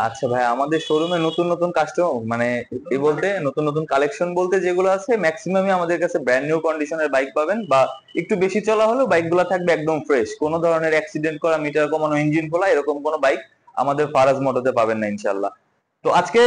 আচ্ছা ভাই, আমাদের শোরুমে নতুন নতুন কাস্টমার মানে এই বলতে নতুন নতুন কালেকশন বলতে যেগুলো আছে ম্যাক্সিমামই আমাদের কাছে ব্র্যান্ড নিউ কন্ডিশনের বাইক পাবেন, বা একটু বেশি চলা হলেও বাইকগুলো থাকবে একদম ফ্রেশ, কোনো ধরনের অ্যাক্সিডেন্ট করা, মিটার কমানো, ইঞ্জিন খোলা এরকম কোনো বাইক আমাদের ফারাজ মোটরতে পাবেন না ইনশাল্লাহ। তো আজকে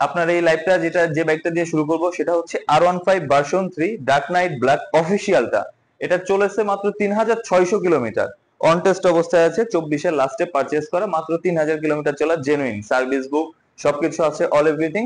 আপনার এই লাইভটা যে বাইকটা দিয়ে শুরু করব সেটা হচ্ছে R15 version 3 dark knight black অফিসিয়ালটা। এটা চলেছে মাত্র 3600 কিলোমিটার, অন টেস্ট অবস্থায় আছে, 24-এর লাস্টে পারচেজ করা, মাত্র 3000 কিলোমিটার চলা, জেনুইন সার্ভিস বুক সবকিছু আছে, অল এভরিথিং।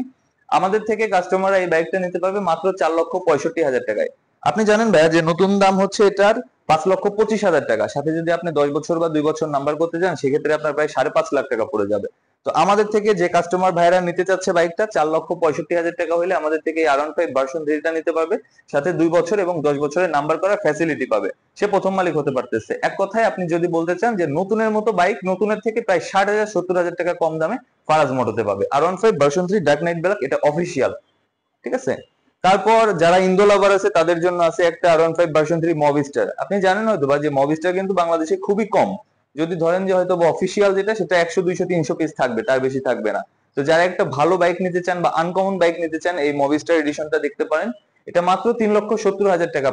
আমাদের থেকে কাস্টমাররা এই বাইকটা নিতে পারবে মাত্র 4,65,000 টাকায়। আপনি জানেন ভাইয়া যে নতুন দাম হচ্ছে এটার 5,25,000 টাকা, সাথে যদি আপনি 10 বছর বা 2 বছর নাম্বার করতে যান সেক্ষেত্রে আপনার প্রায় 5.5 লাখ টাকা পড়ে যাবে। তো আমাদের থেকে যে কাস্টমার ভাইরা নিতে চাচ্ছে বাইকটা 4,65,000 টাকা হলে আমাদের থেকে R15 ভার্সন 3টা নিতে পারবে, সাথে 2 বছর এবং 10 বছরের নাম্বার করা ফ্যাসিলিটি পাবে, সে প্রথম মালিক হতে পারতেছে। এক কথায় আপনি যদি বলতে চান যে নতুনের মতো বাইক নতুনের থেকে প্রায় 60,000 70,000 টাকা কম দামে ফারাজ মোটরতে পাবে। R15 version 3 dark knight black, এটা অফিসিয়াল, ঠিক আছে। তারপর যারা ইন্দো লাভার আছে তাদের জন্য আছে একটা R15 ভার্সন 3 মবিস্টার। আপনি জানেন হয়তো বা যে মবিস্টার কিন্তু বাংলাদেশে খুবই কম, যদি ধরেন যে হয়তো অফিসিয়াল যেটা সেটা 100 200 300 পিস থাকবে, তার বেশি থাকবে না। তো যারা একটা ভালো বাইক নিতে চান বা আনকমন বাইক নিতে চান এই মবিস্টার এডিশনটা দেখতে পারেন। এটা মাত্র 3,70,000 টাকা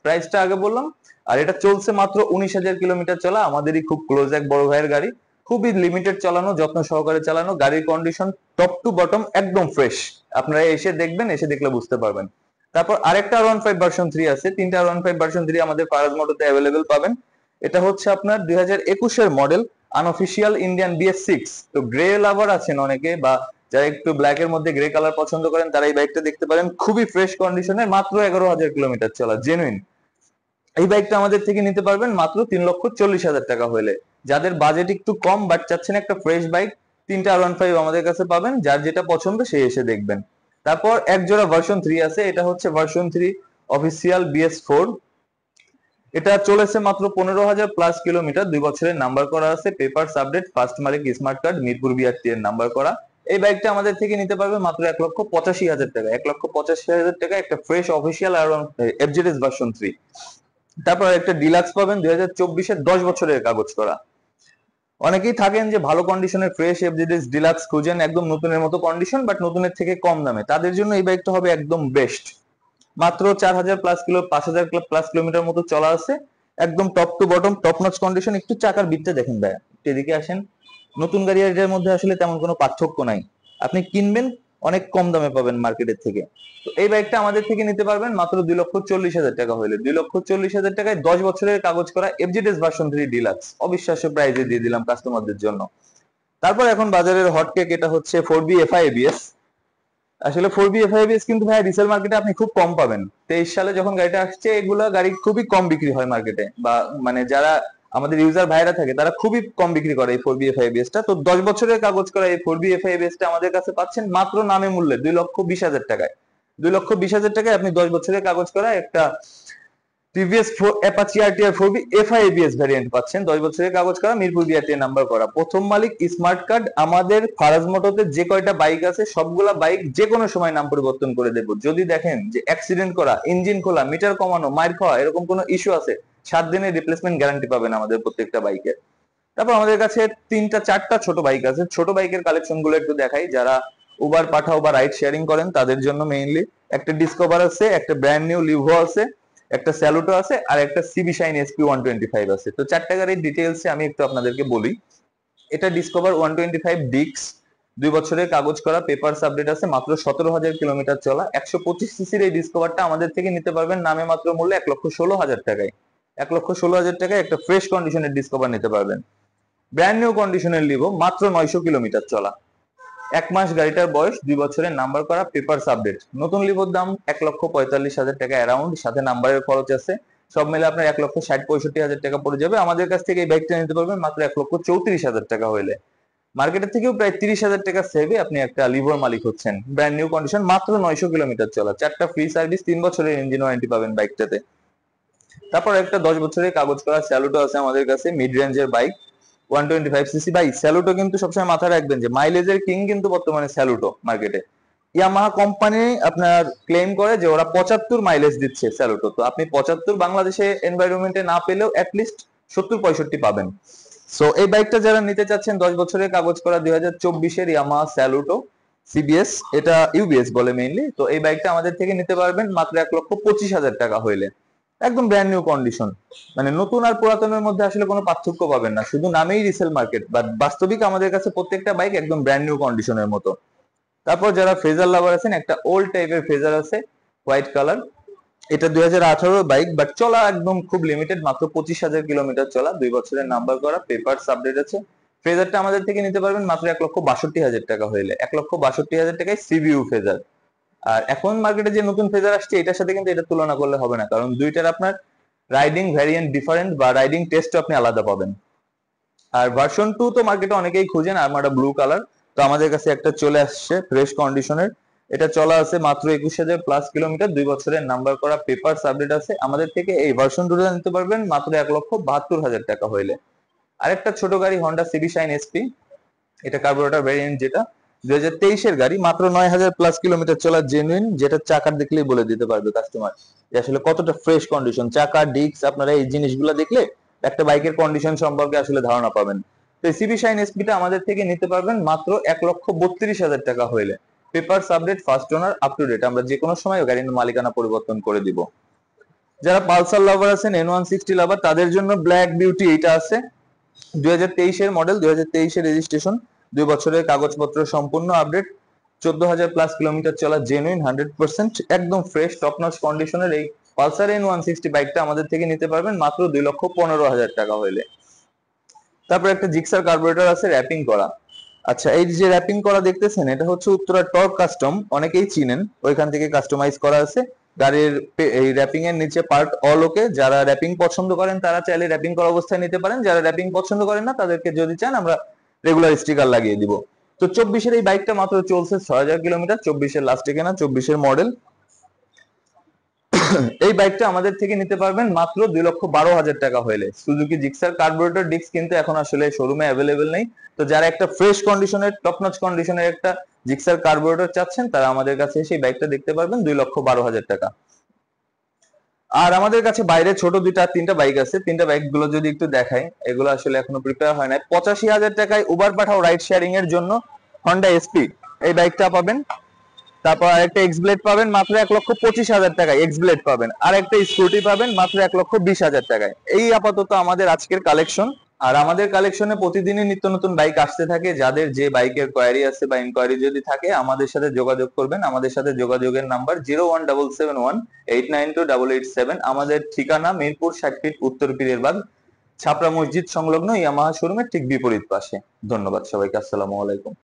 প্রাইসটা আগে বললাম। আর এটা চলছে মাত্র 19,000 কিলোমিটার চলা, আমাদেরই খুব ক্লোজ এক বড় ভাইয়ের গাড়ি, খুবই লিমিটেড চালানো, যত্ন সহকারে চালানো, গাড়ির কন্ডিশন টপ টু বটম একদম ফ্রেশ। আপনারা এসে দেখবেন, এসে দেখলে বুঝতে পারবেন। তারপর আরেকটা R15 ভার্সন 3 আছে, তিনটা R15 ভার্সন 3 আমাদের ফারাজ মোটরতে অ্যাভেলেবেল পাবেন। এটা হচ্ছে আপনার 2021-এর মডেল, আনঅফিসিয়াল ইন্ডিয়ান BS6। তো গ্রে লাভার আছেন অনেকে, বা যারা একটু ব্ল্যাক এর মধ্যে গ্রে কালার পছন্দ করেন তারা এই বাইকটা দেখতে পারেন, খুবই ফ্রেশ কন্ডিশনে, মাত্র 11,000 কিলোমিটার চলা, জেনুইন। এই বাইকটা আমাদের থেকে নিতে পারবেন মাত্র 3,40,000 টাকা হলে। যাদের বাজেট একটু কম বাট চাচ্ছেন একটা ফ্রেশ বাইক, তিনটা R15 আমাদের কাছে পাবেন, যার যেটা পছন্দ সে এসে দেখবেন। তারপর এক জোড়া ভার্সন 3 আছে, এটা হচ্ছে ভার্সন 3 অফিসিয়াল BS4। এটা চলেছে মাত্র 15,000+ কিলোমিটার, 2 বছরের নাম্বার করা আছে, পেপারস আপডেট, ফার্স্ট মালিক, স্মার্ট কার্ড, মিরপুর BRT এর নাম্বার করা। এই বাইকটা আমাদের থেকে নিতে পারবে মাত্র 1,85,000 টাকা, 1,85,000 টাকা একটা ফ্রেশ অফিসিয়াল আর FZS ভার্সন 3। তারপর একটা ডিলাক্স পাবেন 2024-এর 10 বছরের কাগজ করা। অনেকেই থাকেন যে ভালো কন্ডিশনের ফ্রেশ এফজেডএস ডিলাক্স খুঁজেন, একদম নতুনের মতো কন্ডিশন বাট নতুনের থেকে কম দামে, তাদের জন্য এই বাইকটা হবে একদম বেস্ট। মাত্র 4,000+ কিলো, 5,000+ কিলোমিটার মতো চলা আছে, একদম top to bottom top notch condition. একটু চাকার বিটটা দেখেন ভাই, একটু এদিকে আসেন। নতুন গাড়ি আর এটার মধ্যে আসলে তেমন কোনো পার্থক্য নাই, আপনি কিনবেন অনেক কম দামে পাবেন মার্কেটের থেকে। তো এই বাইকটা আমাদের থেকে নিতে পারবেন মাত্র 2,40,000 টাকা হলে। 2,40,000 টাকায় 10 বছরের কাগজ করা FZS ভার্সন 3 ডিলাক্স, অবিশ্বাস্য প্রাইজে দিয়ে দিলাম কাস্টমারদের জন্য। তারপর এখন বাজারের হটকেক, এটা হচ্ছে 4B FI ABS। আসলে 4B FI ABS কিন্তু ভাই রিসেল মার্কেটে আপনি খুব কম পাবেন। 23 সালে যখন গাড়িটা আসছে এগুলা গাড়ি খুবই কম বিক্রি হয় মার্কেটে, বা মানে যারা আমাদের ইউজার ভাইরা থাকে তারা খুবই কম বিক্রি করে এই 4B FI ABS টা। তো 10 বছরের কাগজ করা এই 4B FI ABS টা আমাদের কাছে পাচ্ছেন মাত্র নামে মূল্যে 2,20,000 টাকায়। 2,20,000 টাকায় আপনি 10 বছরের কাগজ করা একটা TVS Apache RTR four V FI ABS variant পাচ্ছেন, 10 বছরের কাগজ করা, মিরপুর বিআরটি নাম্বার করা, প্রথম মালিক, স্মার্ট কার্ড। আমাদের ফারাজ মোটরতে যে কয়টা বাইক আছে সবগুলা বাইক যে কোনো সময় নাম পরিবর্তন করে দেবো। যদি দেখেন যে অ্যাক্সিডেন্ট করা, ইঞ্জিন খোলা, মিটার কমানো, মাইর খাওয়া এরকম কোনো ইস্যু আছে, 7 দিনের রিপ্লেসমেন্ট গ্যারান্টি পাবেন আমাদের প্রত্যেকটা বাইকের। তারপর আমাদের কাছে 3-4টা ছোট বাইক আছে, ছোট বাইকের কালেকশন গুলো একটু দেখাই। যারা উবার পাঠাও বা রাইড শেয়ারিং করেন তাদের জন্য মেইনলি একটা ডিসকভার আছে, একটা ব্র্যান্ড নিউ লিভো আছে, একটা স্যালুটো আছে, আর একটা সিবি শাইন SP 125 আছে। তো চারটা গাড়ির ডিটেলসে আমি একটু আপনাদেরকে বলি। এটা ডিসকভার 125 ডিক্স, 2 বছরের কাগজ করা, পেপারস আপডেট আছে, মাত্র 17,000 কিলোমিটার চলা, 125 সিসির এই ডিসকভারটা আমাদের থেকে নিতে পারবেন নামে মাত্র মূল্য 1,16,000 টাকায়। 1,16,000 টাকায় একটা ফ্রেশ কন্ডিশনের ডিসকভার নিতে পারবেন। ব্র্যান্ড নিউ কন্ডিশনের লিভো, মাত্র 900 কিলোমিটার চলা, 1 মাস গাড়িটার বয়স, 2 বছরের নাম্বার করা, পেপারস আপডেট। নতুন লিভোর দাম 1,45,000 টাকা অ্যারাউন্ড, সাথে নাম্বারের খরচ আছে, সব মিলে আপনার 1,60-65,000 টাকা পড়ে যাবে। আমাদের কাছ থেকে এই বাইকটা নিতে পারবেন মাত্র 1,34,000 টাকা হইলে। মার্কেটের থেকেও প্রায় 30,000 টাকা সেভে আপনি একটা লিভোর মালিক হচ্ছেন। ব্র্যান্ড নিউ কন্ডিশন, মাত্র 900 কিলোমিটার চলা, 4টা ফ্রি সার্ভিস, 3 বছরের ইঞ্জিন ওয়ারেন্টি পাবেন বাইকটাতে। তারপর একটা 10 বছরের কাগজ করা স্যালুটো আছে আমাদের কাছে, মিড রেঞ্জের বাইক, 125 সিসি। ভাই স্যালুটো কিন্তু সবসময় মাথায় রাখবেন যে মাইলেজের কিং কিন্তু বর্তমানে স্যালুটো মার্কেটে। ইয়ামাহা কোম্পানি আপনার ক্লেম করে যে ওরা 75 মাইলেজ দিচ্ছে স্যালুটো, তো আপনি 75 বাংলাদেশে এনভায়রনমেন্টে না পেলেও অ্যাটলিস্ট 70-65 পাবেন। সো এই বাইকটা যারা নিতে চাচ্ছেন 10 বছরের কাগজ করা 2024-এর ইয়ামাহা স্যালুটো সিবিএস, এটা ইউবিএস বলে মেইনলি। তো এই বাইকটা আমাদের থেকে নিতে পারবেন মাত্র 1,25,000 টাকা হইলে, একদম ব্র্যান্ড নিউ কন্ডিশন। মানে নতুন আর পুরাতনের মধ্যে আসলে কোনো পার্থক্য পাবেন না, শুধু নামেই রিসেল মার্কেট, বাট বাস্তবিক আমাদের কাছে প্রত্যেকটা বাইক একদম ব্র্যান্ড নিউ কন্ডিশনের মতো। তারপর যারা ফেজার লাভার আছেন, একটা ওল্ড টাইপের ফেজার আছে হোয়াইট কালার, এটা 2018 বাইক, বাট চলা একদম খুব লিমিটেড, মাত্র 25,000 কিলোমিটার চলা, 2 বছরের নাম্বার করা, পেপারস আপডেট আছে। ফেজারটা আমাদের থেকে নিতে পারবেন মাত্র 1,62,000 টাকা হইলে, 1,62,000 টাকায় সিবিইউ ফেজার। আর এখন মার্কেটে যে নতুন ফেজার আসছে এটার সাথে কিন্তু এটা তুলনা করলে হবে না, কারণ দুইটার আপনার রাইডিং ভ্যারিয়েন্ট ডিফারেন্ট বা রাইডিং টেস্ট আপনি আলাদা পাবেন। আর ভার্সন 2 তো মার্কেটে অনেকেই খুঁজেন, আর্মাডা ব্লু কালার, তো আমাদের কাছে একটা চলে আসছে ফ্রেশ কন্ডিশনের। এটা চলা আছে মাত্র 21,000 প্লাস কিলোমিটার, 2 বছরের নাম্বার করা, পেপারস আপডেট আছে। আমাদের থেকে এই ভার্সন 2টা নিতে পারবেন মাত্র 1,72,000 টাকা হইলে। আরেকটা ছোট গাড়ি হন্ডা সিবি শাইন এসপি, এটা কার্বোরেটর ভ্যারিয়েন্ট, যেটা 2023-এর গাড়ি, মাত্র 9,000 প্লাস কিলোমিটার চলা, জেনুইন, যেটা চাকার দেখলেই বলে দিতে পারবে কাস্টমার যে আসলে কতটা ফ্রেশ কন্ডিশন। চাকা, ডিস্ক, আপনারা এই জিনিসগুলো দেখলে একটা বাইকের কন্ডিশন সম্পর্কে আসলে ধারণা পাবেন। তো সিবি শাইন এসপিটা আমাদের থেকে নিতে পারবেন মাত্র 1,32,000 টাকা হইলে, papers update, first owner, up to date, আমরা যে কোনো সময় গাড়ির মালিকানা পরিবর্তন করে দিব। যারা পালসার লাভার আছেন, N160 লাভার, তাদের জন্য ব্ল্যাক বিউটি এটা আছে, 2023-এর মডেল, 2023-এর রেজিস্ট্রেশন, 2 বছরের কাগজপত্র সম্পূর্ণ আপডেট, 14,000 প্লাস কিলোমিটার চলা, জেনুইন 100%, একদম ফ্রেশ টপ নচ কন্ডিশনের এই পালসার N160 বাইকটা আমাদের থেকে নিতে পারবেন মাত্র 2,15,000 টাকা হইলে। তারপর একটা জিক্সার কার্বোরেটর আছে র্যাপিং করা। আচ্ছা, এই যে র্যাপিং করা দেখতেছেন, এটা হচ্ছে উত্তরা টর্ক কাস্টম, অনেকেই চিনেন, ওইখান থেকে কাস্টমাইজ করা আছে। গাড়ির এই র্যাপিং এর নিচে পার্ট অল ওকে, যারা র্যাপিং পছন্দ করেন তারা চাইলে র্যাপিং করা অবস্থায় নিতে পারেন, যারা র্যাপিং পছন্দ করেন না তাদেরকে যদি চান আমরা রেগুলার স্টিকার লাগিয়ে দিব। তো 24-এর এই বাইকটা মাত্র চলছে 6,000 কিলোমিটার, 24-এর লাস্টে কেনা, 24-এর মডেল। এই বাইকটা আমাদের থেকে নিতে পারবেন মাত্র 2,12,000 টাকা হইলে। সুজুকি জিক্সার কার্বোরেটর ডিস্ক কিন্তু এখন আসলে শোরুমে অ্যাভেলেবেল নেই, তো যারা একটা ফ্রেশ কন্ডিশনের, টপ নচ কন্ডিশনের একটা জিক্সার কার্বোরেটর চাচ্ছেন তারা আমাদের কাছে এসে এই বাইকটা দেখতে পারবেন 2,12,000 টাকা। আর আমাদের কাছে বাইরে ছোট 2-3টা বাইক আছে, 3টা বাইক গুলো যদি একটু দেখাই, এগুলো আসলে এখনো প্রিপেয়ার হয় নাই। 85,000 টাকায় উবার পাঠাও রাইড শেয়ারিং এর জন্য হন্ডা এসপি, এই বাইকটা পাবেন। তারপর আরেকটা এক্স ব্লেড পাবেন মাত্র 1,25,000 টাকায়, এক্স ব্লেড পাবেন। আর একটা স্কুটি পাবেন মাত্র 1,20,000 টাকায়। এই আপাতত আমাদের আজকের কালেকশন। আর আমাদের কালেকশনে প্রতিদিনই নিত্য নতুন বাইক আসতে থাকে। যাদের যে বাইকের কোয়ারি আছে বা ইনকোয়ারি যদি থাকে আমাদের সাথে যোগাযোগ করবেন। আমাদের সাথে যোগাযোগের নাম্বার 01771892887। আমাদের ঠিকানা মিরপুর 60 ফিট, উত্তর পীরের বাগ, ছাপড়া মসজিদ সংলগ্ন ইয়ামাহা শোরুমের ঠিক বিপরীত পাশে। ধন্যবাদ সবাইকে, আসসালামু আলাইকুম।